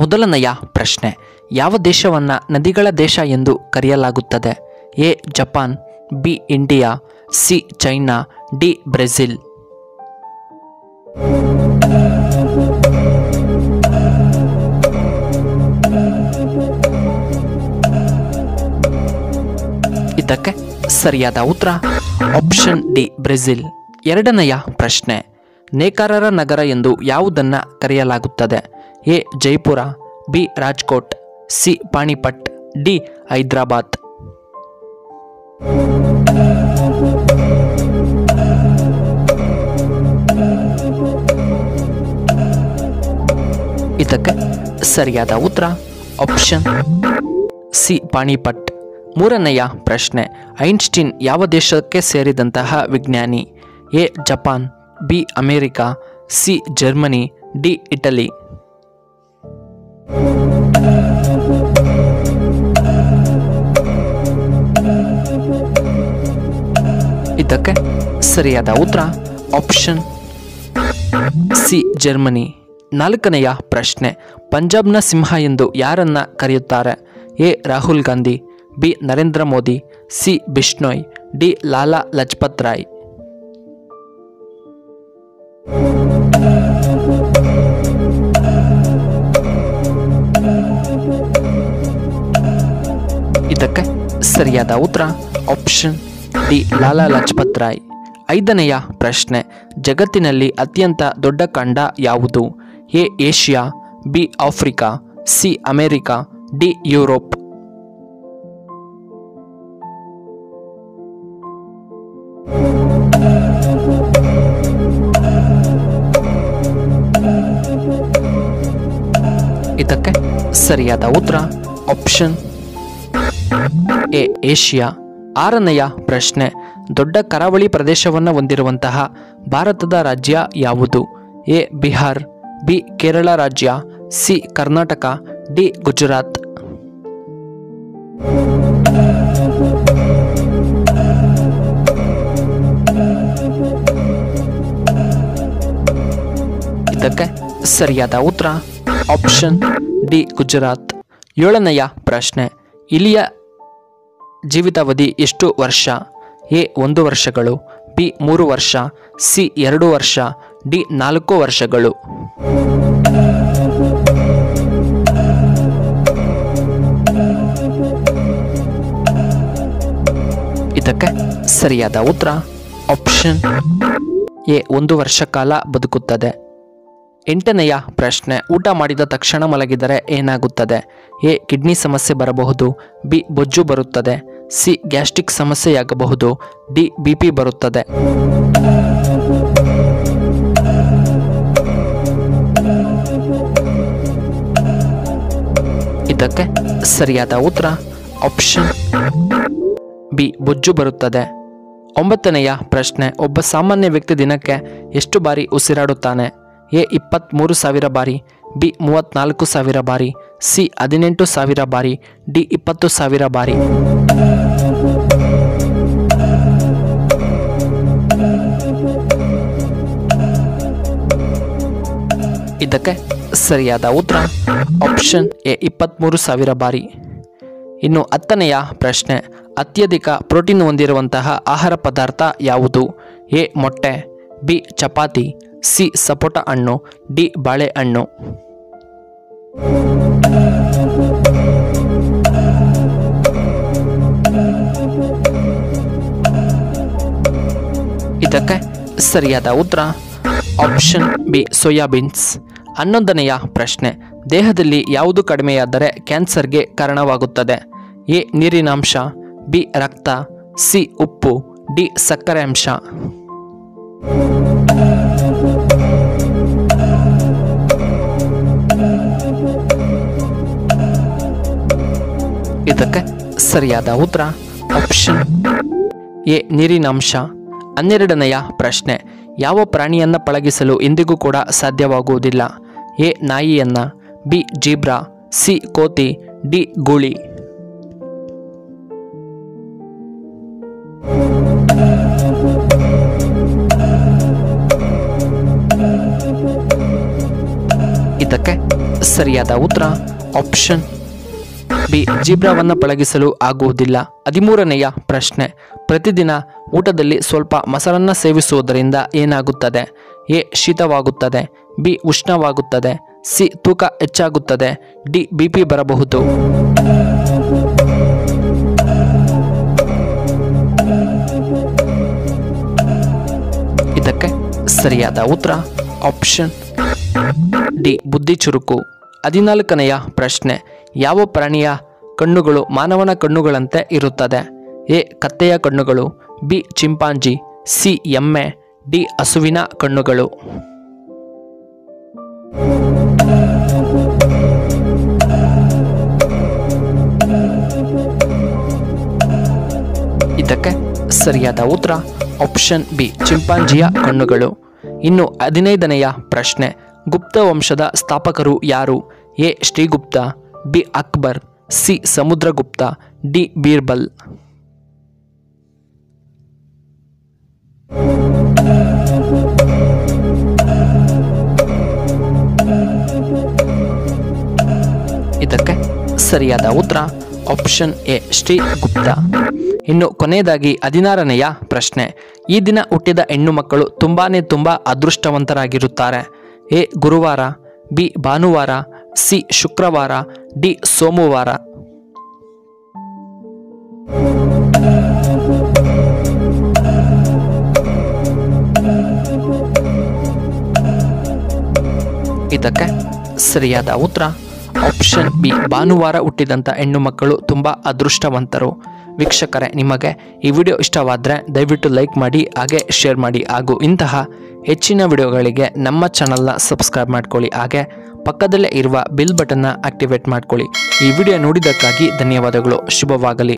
ಮೊದಲನೆಯ ಪ್ರಶ್ನೆ, ಯಾವ ದೇಶವನ್ನು ನದಿಗಳ ದೇಶ ಎಂದು ಕರೆಯಲಾಗುತ್ತದೆ? A Japan, B India, C China, D Brazil. ಇದಕ್ಕೆ ಸರಿಯಾದ ಉತ್ತರ ಆಪ್ಷನ್ ಡಿ ಬ್ರೆಜಿಲ್. ಎರಡನೆಯ ಪ್ರಶ್ನೆ, ನೇಕಾರರ ನಗರ ಎಂದು ಯಾವುದನ್ನು ಕರೆಯಲಾಗುತ್ತದೆ? A Jaipur, B Rajkot, C Panipat, D Hyderabad. ಇದಕ್ಕೆ ಸರಿಯಾದ ಉತ್ತರ ಆಪ್ಷನ್ ಸಿ ಪಾಣಿಪಟ್. ಮೂರನೆಯ ಪ್ರಶ್ನೆ, ಐನ್ಸ್ಟೀನ್ ಯಾವ ದೇಶಕ್ಕೆ ಸೇರಿದಂತಹ ವಿಜ್ಞಾನಿ? A Japan, B America, C Germany, D Italy. ಇದಕ್ಕೆ ಸರಿಯಾದ ಉತ್ತರ ಆಪ್ಷನ್ ಸಿ ಜರ್ಮನಿ. ನಾಲ್ಕನೆಯ ಪ್ರಶ್ನೆ, ಪಂಜಾಬ್ನ ಸಿಂಹ ಎಂದು ಯಾರನ್ನ ಕರೆಯುತ್ತಾರೆ? A Rahul Gandhi, B Narendra Modi, C Bishnoi, D Lala Lajpat Rai. ಇದಕ್ಕೆ ಸರಿಯಾದ ಉತ್ತರ ಆಪ್ಷನ್ ಡಿ ಲಾಲಾ ಲಜಪತ್ ರಾಯ್. ಐದನೆಯ ಪ್ರಶ್ನೆ, ಜಗತ್ತಿನಲ್ಲಿ ಅತ್ಯಂತ ದೊಡ್ಡ ಖಂಡ ಯಾವುದು? A Asia, B Africa, C America, D Europe. ಇದಕ್ಕೆ ಸರಿಯಾದ ಉತ್ತರ ಆಪ್ಷನ್ ಎ ಏಷ್ಯಾ. ಆರನೆಯ ಪ್ರಶ್ನೆ, ದೊಡ್ಡ ಕರಾವಳಿ ಪ್ರದೇಶವನ್ನು ಹೊಂದಿರುವಂತಹ ಭಾರತದ ರಾಜ್ಯ ಯಾವುದು? ಎ ಬಿಹಾರ್, ಬಿ ಕೇರಳ ರಾಜ್ಯ, ಸಿ ಕರ್ನಾಟಕ, ಡಿ ಗುಜರಾತ್. ಇದಕ್ಕೆ ಸರಿಯಾದ ಉತ್ತರ ಆಪ್ಷನ್ ಡಿ ಗುಜರಾತ್. ಏಳನೆಯ ಪ್ರಶ್ನೆ, ಇಲಿಯ ಜೀವಿತಾವಧಿ ಎಷ್ಟು ವರ್ಷ? ಎ 1 ವರ್ಷಗಳು, ಬಿ 3 ವರ್ಷ, ಸಿ 2 ವರ್ಷ, ಡಿ 4 ವರ್ಷಗಳು. ಇದಕ್ಕೆ ಸರಿಯಾದ ಉತ್ತರ ಆಪ್ಷನ್ ಎ 1 ವರ್ಷ ಕಾಲ ಬದುಕುತ್ತದೆ. ಎಂಟನೆಯ ಪ್ರಶ್ನೆ, ಊಟ ಮಾಡಿದ ತಕ್ಷಣ ಮಲಗಿದರೆ ಏನಾಗುತ್ತದೆ? ಎ ಕಿಡ್ನಿ ಸಮಸ್ಯೆ ಬರಬಹುದು, ಬಿ ಬೊಜ್ಜು ಬರುತ್ತದೆ, ಸಿ ಗ್ಯಾಸ್ಟ್ರಿಕ್ ಸಮಸ್ಯೆಯಾಗಬಹುದು, ಡಿ ಬಿಪಿ ಬರುತ್ತದೆ. ಇದಕ್ಕೆ ಸರಿಯಾದ ಉತ್ತರ ಆಪ್ಷನ್ ಬಿ ಬೊಜ್ಜು ಬರುತ್ತದೆ. ಒಂಬತ್ತನೆಯ ಪ್ರಶ್ನೆ, ಒಬ್ಬ ಸಾಮಾನ್ಯ ವ್ಯಕ್ತಿ ದಿನಕ್ಕೆ ಎಷ್ಟು ಬಾರಿ ಉಸಿರಾಡುತ್ತಾನೆ? ಎ 23,000 ಬಾರಿ, ಬಿ 34,000 ಬಾರಿ, ಸಿ 18,000 ಬಾರಿ, ಡಿ 20,000 ಬಾರಿ. ಇದಕ್ಕೆ ಸರಿಯಾದ ಉತ್ತರ ಆಪ್ಷನ್ ಎ 23,000 ಬಾರಿ. ಇನ್ನು 10ನೆಯ ಪ್ರಶ್ನೆ, ಅತ್ಯಧಿಕ ಪ್ರೋಟೀನ್ ಹೊಂದಿರುವಂತಹ ಆಹಾರ ಪದಾರ್ಥ ಯಾವುದು? ಎ ಮೊಟ್ಟೆ, ಬಿ ಚಪಾತಿ, ಸಿ ಸಪೋಟ ಹಣ್ಣು, ಡಿ ಬಾಳೆಹಣ್ಣು. ಇದಕ್ಕೆ ಸರಿಯಾದ ಉತ್ತರ ಆಪ್ಷನ್ ಬಿ ಸೋಯಾಬೀನ್ಸ್. 11ನೆಯ ಪ್ರಶ್ನೆ, ದೇಹದಲ್ಲಿ ಯಾವುದು ಕಡಿಮೆಯಾದರೆ ಕ್ಯಾನ್ಸರ್ಗೆ ಕಾರಣವಾಗುತ್ತದೆ? ಎ ನೀರಿನಾಂಶ, ಬಿ ರಕ್ತ, ಸಿ ಉಪ್ಪು, ಡಿ ಸಕ್ಕರೆ ಅಂಶ. ಇದಕ್ಕೆ ಸರಿಯಾದ ಉತ್ತರ ಆಪ್ಷನ್ ಎ ನೀರಿನಾಂಶ. 12ನೆಯ ಪ್ರಶ್ನೆ, ಯಾವ ಪ್ರಾಣಿಯನ್ನು ಪಳಗಿಸಲು ಎಂದಿಗೂ ಕೂಡ ಸಾಧ್ಯವಾಗುವುದಿಲ್ಲ? ಎ ನಾಯಿಯನ್ನ, ಬಿ ಜೀಬ್ರಾ, ಸಿ ಕೋತಿ, ಡಿ ಗೂಳಿ. ಇದಕ್ಕೆ ಸರಿಯಾದ ಉತ್ತರ ಆಪ್ಷನ್ ಬಿ ಜೀಬ್ರಾವನ್ನು ಪಳಗಿಸಲು ಆಗುವುದಿಲ್ಲ. 13ನೆಯ ಪ್ರಶ್ನೆ, ಪ್ರತಿದಿನ ಊಟದಲ್ಲಿ ಸ್ವಲ್ಪ ಮೊಸರನ್ನು ಸೇವಿಸುವುದರಿಂದ ಏನಾಗುತ್ತದೆ? ಎ ಶೀತವಾಗುತ್ತದೆ, ಬಿ ಉಷ್ಣವಾಗುತ್ತದೆ, ಸಿ ತೂಕ ಹೆಚ್ಚಾಗುತ್ತದೆ, ಡಿ BP ಬರಬಹುದು. ಇದಕ್ಕೆ ಸರಿಯಾದ ಉತ್ತರ ಆಪ್ಷನ್ ಡಿ ಬುದ್ಧಿ ಚುರುಕು. 14ನೆಯ ಪ್ರಶ್ನೆ, ಯಾವ ಪ್ರಾಣಿಯ ಕಣ್ಣುಗಳು ಮಾನವನ ಕಣ್ಣುಗಳಂತೆ ಇರುತ್ತದೆ? ಎ ಕತ್ತೆಯ ಕಣ್ಣುಗಳು, ಬಿ ಚಿಂಪಾಂಜಿ, ಸಿ ಎಮ್ಮೆ, ಡಿ ಹಸುವಿನ ಕಣ್ಣುಗಳು. ಇದಕ್ಕೆ ಸರಿಯಾದ ಉತ್ತರ ಆಪ್ಷನ್ ಬಿ ಚಿಂಪಾಂಜಿಯ ಕಣ್ಣುಗಳು. ಇನ್ನು 15ನೆಯ ಪ್ರಶ್ನೆ, ಗುಪ್ತ ವಂಶದ ಸ್ಥಾಪಕರು ಯಾರು? A Sri Gupta, B Akbar, C Samudragupta, D Birbal. ಇದಕ್ಕೆ ಸರಿಯಾದ ಉತ್ತರ ಆಪ್ಷನ್ ಎ ಶ್ರೀಗುಪ್ತ. ಇನ್ನು ಕೊನೆಯದಾಗಿ 16ನೆಯ ಪ್ರಶ್ನೆ, ಈ ದಿನ ಹುಟ್ಟಿದ ಹೆಣ್ಣು ಮಕ್ಕಳು ತುಂಬಾ ಅದೃಷ್ಟವಂತರಾಗಿರುತ್ತಾರೆ. ಎ ಗುರುವಾರ, ಬಿ ಭಾನುವಾರ, ಸಿ ಶುಕ್ರವಾರ, ಡಿ ಸೋಮವಾರ. ಇದಕ್ಕೆ ಸರಿಯಾದ ಉತ್ತರ ಆಪ್ಷನ್ ಬಿ ಭಾನುವಾರ ಹುಟ್ಟಿದಂಥ ಹೆಣ್ಣು ಮಕ್ಕಳು ತುಂಬ ಅದೃಷ್ಟವಂತರು. ವೀಕ್ಷಕರೇ, ನಿಮಗೆ ಈ ವಿಡಿಯೋ ಇಷ್ಟವಾದರೆ ದಯವಿಟ್ಟು ಲೈಕ್ ಮಾಡಿ, ಹಾಗೆ ಶೇರ್ ಮಾಡಿ, ಹಾಗೂ ಇಂತಹ ಹೆಚ್ಚಿನ ವಿಡಿಯೋಗಳಿಗೆ ನಮ್ಮ ಚಾನಲ್ನ ಸಬ್ಸ್ಕ್ರೈಬ್ ಮಾಡ್ಕೊಳ್ಳಿ, ಹಾಗೆ ಪಕ್ಕದಲ್ಲೇ ಇರುವ ಬೆಲ್ ಬಟನ್ನ ಆಕ್ಟಿವೇಟ್ ಮಾಡ್ಕೊಳ್ಳಿ. ಈ ವಿಡಿಯೋ ನೋಡಿದ್ದಕ್ಕಾಗಿ ಧನ್ಯವಾದಗಳು. ಶುಭವಾಗಲಿ.